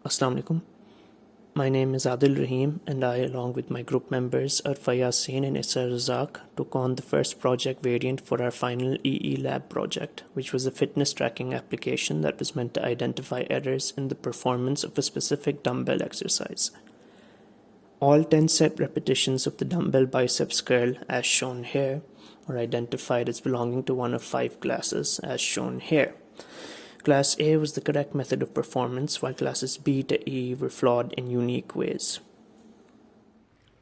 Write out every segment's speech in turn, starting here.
Assalamu alaikum. My name is Adil Rahim, and I, along with my group members Arfa Yassin and Issa Razak, took on the first project variant for our final EE Lab project, which was a fitness tracking application that was meant to identify errors in the performance of a specific dumbbell exercise. All 10 set repetitions of the dumbbell biceps curl, as shown here, were identified as belonging to one of 5 classes, as shown here. Class A was the correct method of performance, while classes B to E were flawed in unique ways.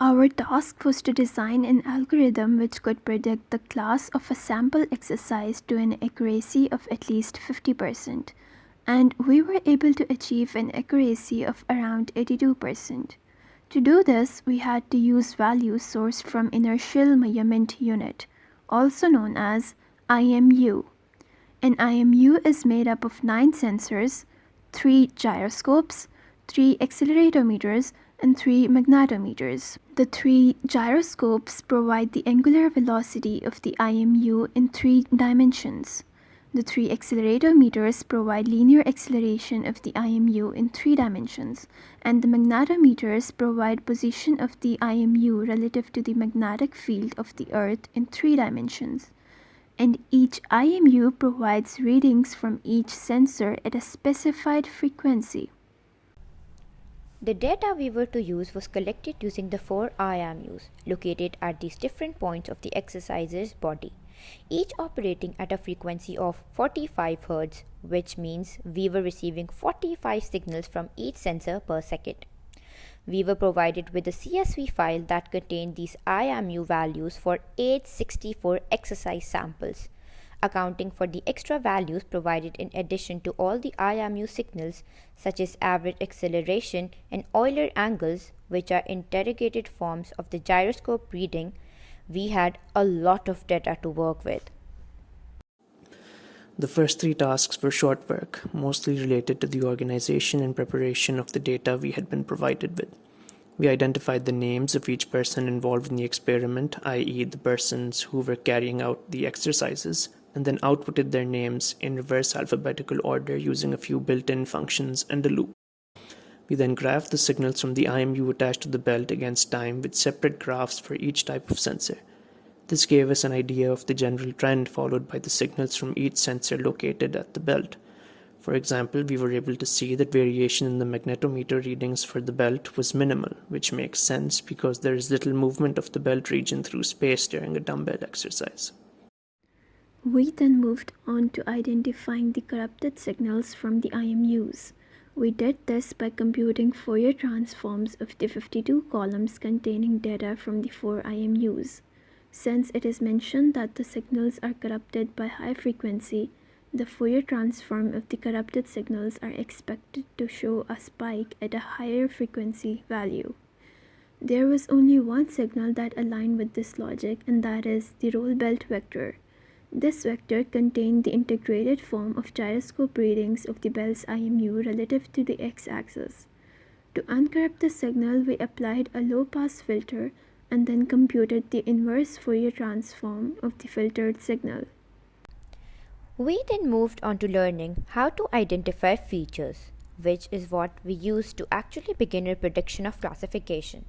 Our task was to design an algorithm which could predict the class of a sample exercise to an accuracy of at least 50%, and we were able to achieve an accuracy of around 82%. To do this, we had to use values sourced from Inertial Measurement Unit, also known as IMU. An IMU is made up of 9 sensors, 3 gyroscopes, 3 accelerometers, and 3 magnetometers. The 3 gyroscopes provide the angular velocity of the IMU in 3 dimensions. The 3 accelerometers provide linear acceleration of the IMU in 3 dimensions, and the magnetometers provide position of the IMU relative to the magnetic field of the Earth in 3 dimensions. And each IMU provides readings from each sensor at a specified frequency. The data we were to use was collected using the 4 IMUs located at these different points of the exerciser's body, each operating at a frequency of 45 Hz, which means we were receiving 45 signals from each sensor per second. We were provided with a CSV file that contained these IMU values for 864 exercise samples, accounting for the extra values provided in addition to all the IMU signals such as average acceleration and Euler angles, which are interrogated forms of the gyroscope reading. We had a lot of data to work with. The first 3 tasks were short work, mostly related to the organization and preparation of the data we had been provided with. We identified the names of each person involved in the experiment, i.e. the persons who were carrying out the exercises, and then outputted their names in reverse alphabetical order using a few built-in functions and a loop. We then graphed the signals from the IMU attached to the belt against time with separate graphs for each type of sensor. This gave us an idea of the general trend followed by the signals from each sensor located at the belt. For example, we were able to see that variation in the magnetometer readings for the belt was minimal, which makes sense because there is little movement of the belt region through space during a dumbbell exercise. We then moved on to identifying the corrupted signals from the IMUs. We did this by computing Fourier transforms of the 52 columns containing data from the 4 IMUs. Since it is mentioned that the signals are corrupted by high frequency, the Fourier transform of the corrupted signals are expected to show a spike at a higher frequency value. There was only one signal that aligned with this logic, and that is the roll belt vector. This vector contained the integrated form of gyroscope readings of the belt's IMU relative to the x-axis. To uncorrupt the signal, we applied a low-pass filter and then computed the inverse Fourier transform of the filtered signal. We then moved on to learning how to identify features, which is what we use to actually begin a prediction of classification.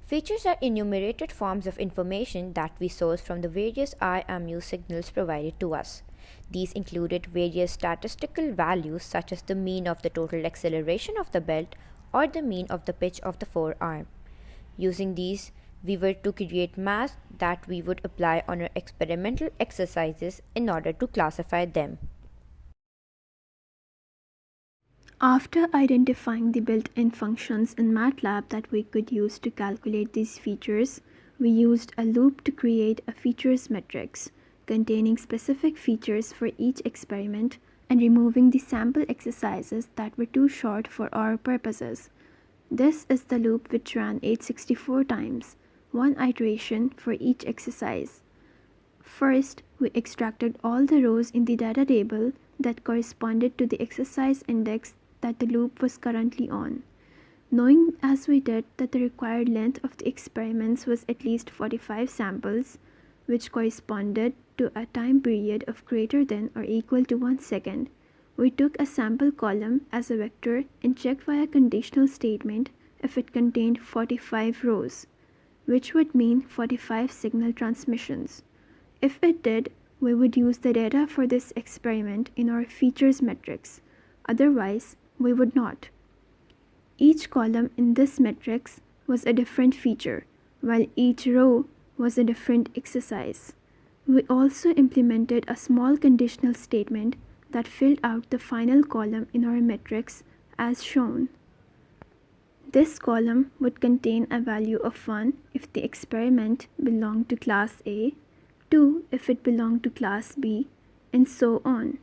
Features are enumerated forms of information that we source from the various IMU signals provided to us. These included various statistical values such as the mean of the total acceleration of the belt or the mean of the pitch of the forearm. Using these, we were to create math that we would apply on our experimental exercises in order to classify them. After identifying the built-in functions in MATLAB that we could use to calculate these features, we used a loop to create a features matrix containing specific features for each experiment and removing the sample exercises that were too short for our purposes. This is the loop which ran 864 times, one iteration for each exercise. First, we extracted all the rows in the data table that corresponded to the exercise index that the loop was currently on. Knowing as we did that the required length of the experiments was at least 45 samples, which corresponded to a time period of greater than or equal to 1 second, We took a sample column as a vector and checked via conditional statement if it contained 45 rows, which would mean 45 signal transmissions. If it did, we would use the data for this experiment in our features matrix. Otherwise, we would not. Each column in this matrix was a different feature, while each row was a different exercise. We also implemented a small conditional statement that filled out the final column in our matrix as shown. This column would contain a value of 1 if the experiment belonged to class A, 2 if it belonged to class B, and so on.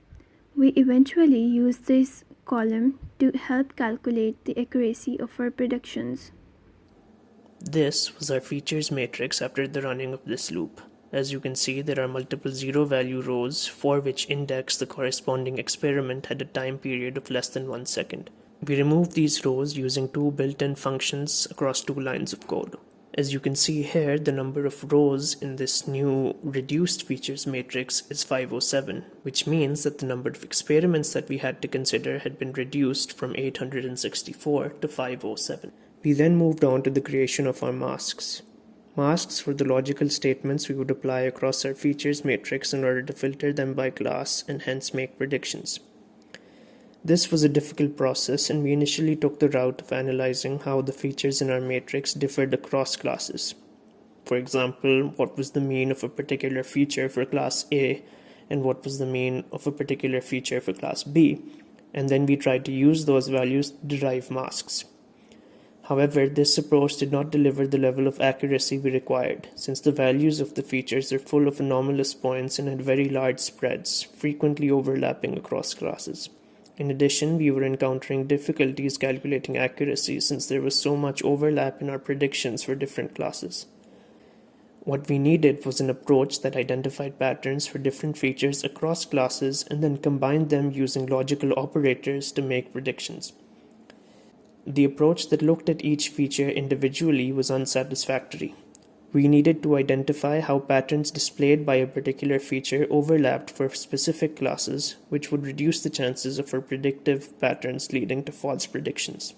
We eventually used this column to help calculate the accuracy of our predictions. This was our features matrix after the running of this loop. As you can see, there are multiple zero-value rows for which index the corresponding experiment had a time period of less than 1 second. We removed these rows using two built-in functions across two lines of code. As you can see here, the number of rows in this new reduced features matrix is 507, which means that the number of experiments that we had to consider had been reduced from 864 to 507. We then moved on to the creation of our masks. Masks were the logical statements we would apply across our features matrix in order to filter them by class and hence make predictions. This was a difficult process, and we initially took the route of analyzing how the features in our matrix differed across classes. For example, what was the mean of a particular feature for class A and what was the mean of a particular feature for class B, and then we tried to use those values to derive masks. However, this approach did not deliver the level of accuracy we required, since the values of the features are full of anomalous points and had very large spreads, frequently overlapping across classes. In addition, we were encountering difficulties calculating accuracy since there was so much overlap in our predictions for different classes. What we needed was an approach that identified patterns for different features across classes and then combined them using logical operators to make predictions. The approach that looked at each feature individually was unsatisfactory. We needed to identify how patterns displayed by a particular feature overlapped for specific classes, which would reduce the chances of our predictive patterns leading to false predictions.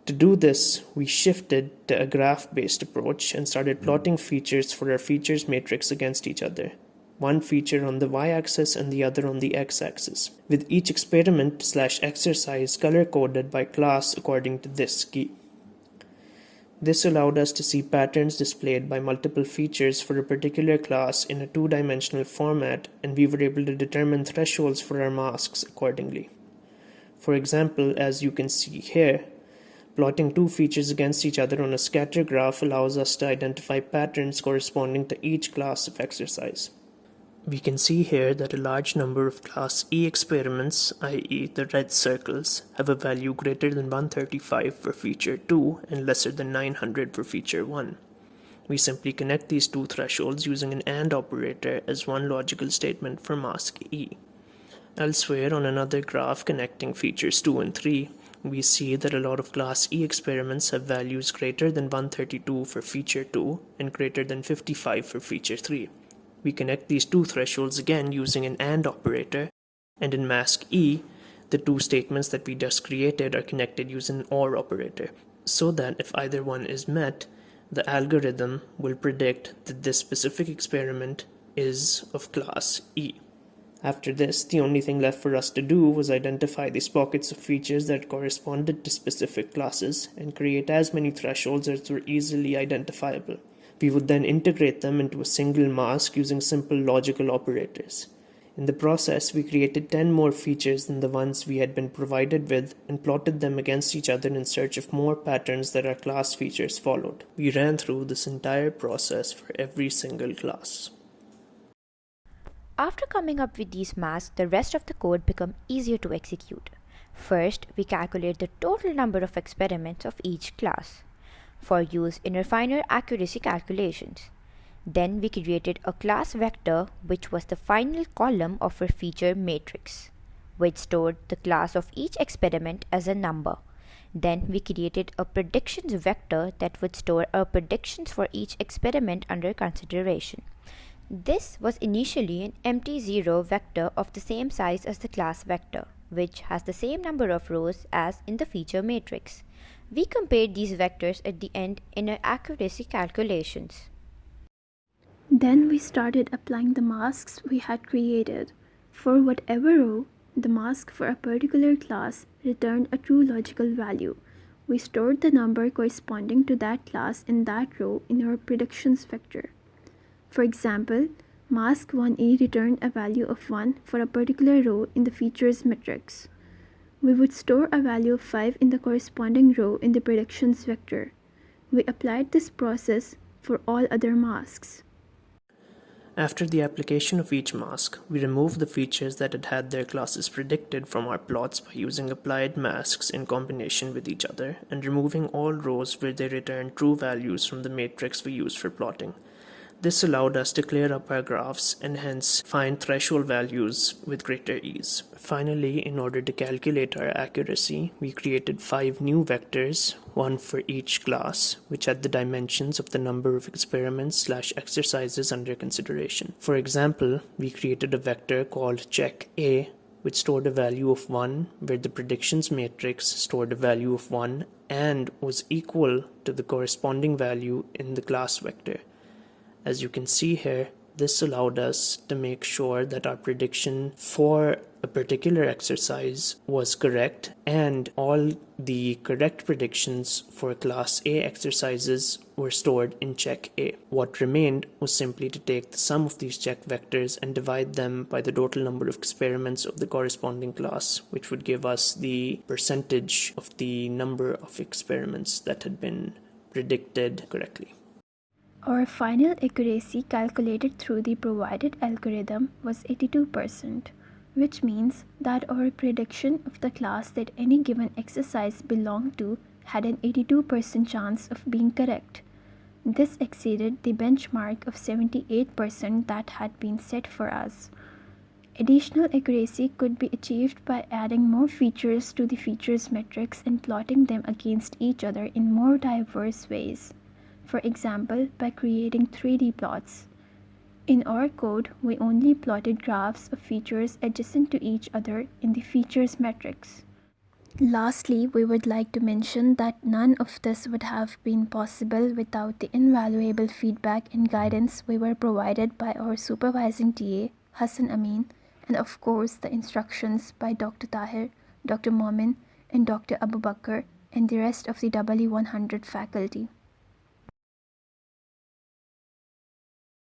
To do this, we shifted to a graph-based approach and started plotting features for our features matrix against each other, one feature on the y-axis and the other on the x-axis, with each experiment/exercise color-coded by class according to this key. This allowed us to see patterns displayed by multiple features for a particular class in a two-dimensional format, and we were able to determine thresholds for our masks accordingly. For example, as you can see here, plotting two features against each other on a scatter graph allows us to identify patterns corresponding to each class of exercise. We can see here that a large number of class E experiments, i.e. the red circles, have a value greater than 135 for feature 2 and lesser than 900 for feature 1. We simply connect these two thresholds using an AND operator as one logical statement for mask E. Elsewhere, on another graph connecting features 2 and 3, we see that a lot of class E experiments have values greater than 132 for feature 2 and greater than 55 for feature 3. We connect these two thresholds again using an AND operator, and in mask E, the two statements that we just created are connected using an OR operator, so that if either one is met, the algorithm will predict that this specific experiment is of class E. After this, the only thing left for us to do was identify these pockets of features that corresponded to specific classes and create as many thresholds as were easily identifiable. We would then integrate them into a single mask using simple logical operators. In the process, we created 10 more features than the ones we had been provided with and plotted them against each other in search of more patterns that our class features followed. We ran through this entire process for every single class. After coming up with these masks, the rest of the code became easier to execute. First, we calculate the total number of experiments of each class for use in our finer accuracy calculations. Then we created a class vector which was the final column of our feature matrix, which stored the class of each experiment as a number. Then we created a predictions vector that would store our predictions for each experiment under consideration. This was initially an empty zero vector of the same size as the class vector, which has the same number of rows as in the feature matrix. We compared these vectors at the end in our accuracy calculations. Then we started applying the masks we had created. For whatever row, the mask for a particular class returned a true logical value. We stored the number corresponding to that class in that row in our predictions vector. For example, mask 1A returned a value of 1 for a particular row in the features matrix. We would store a value of 5 in the corresponding row in the predictions vector. We applied this process for all other masks. After the application of each mask, we removed the features that had had their classes predicted from our plots by using applied masks in combination with each other and removing all rows where they returned true values from the matrix we used for plotting. This allowed us to clear up our graphs and hence find threshold values with greater ease. Finally, in order to calculate our accuracy, we created 5 new vectors, one for each class, which had the dimensions of the number of experiments/exercises under consideration. For example, we created a vector called check A, which stored a value of 1, where the predictions matrix stored a value of 1 and was equal to the corresponding value in the class vector. As you can see here, this allowed us to make sure that our prediction for a particular exercise was correct and all the correct predictions for class A exercises were stored in check A. What remained was simply to take the sum of these check vectors and divide them by the total number of experiments of the corresponding class, which would give us the percentage of the number of experiments that had been predicted correctly. Our final accuracy calculated through the provided algorithm was 82%, which means that our prediction of the class that any given exercise belonged to had an 82% chance of being correct. This exceeded the benchmark of 78% that had been set for us. Additional accuracy could be achieved by adding more features to the features matrix and plotting them against each other in more diverse ways. For example, by creating 3D plots. In our code, we only plotted graphs of features adjacent to each other in the features matrix. Lastly, we would like to mention that none of this would have been possible without the invaluable feedback and guidance we were provided by our supervising TA, Hassan Amin, and of course the instructions by Dr. Tahir, Dr. Momin, and Dr. Abu Bakr, and the rest of the W100 faculty.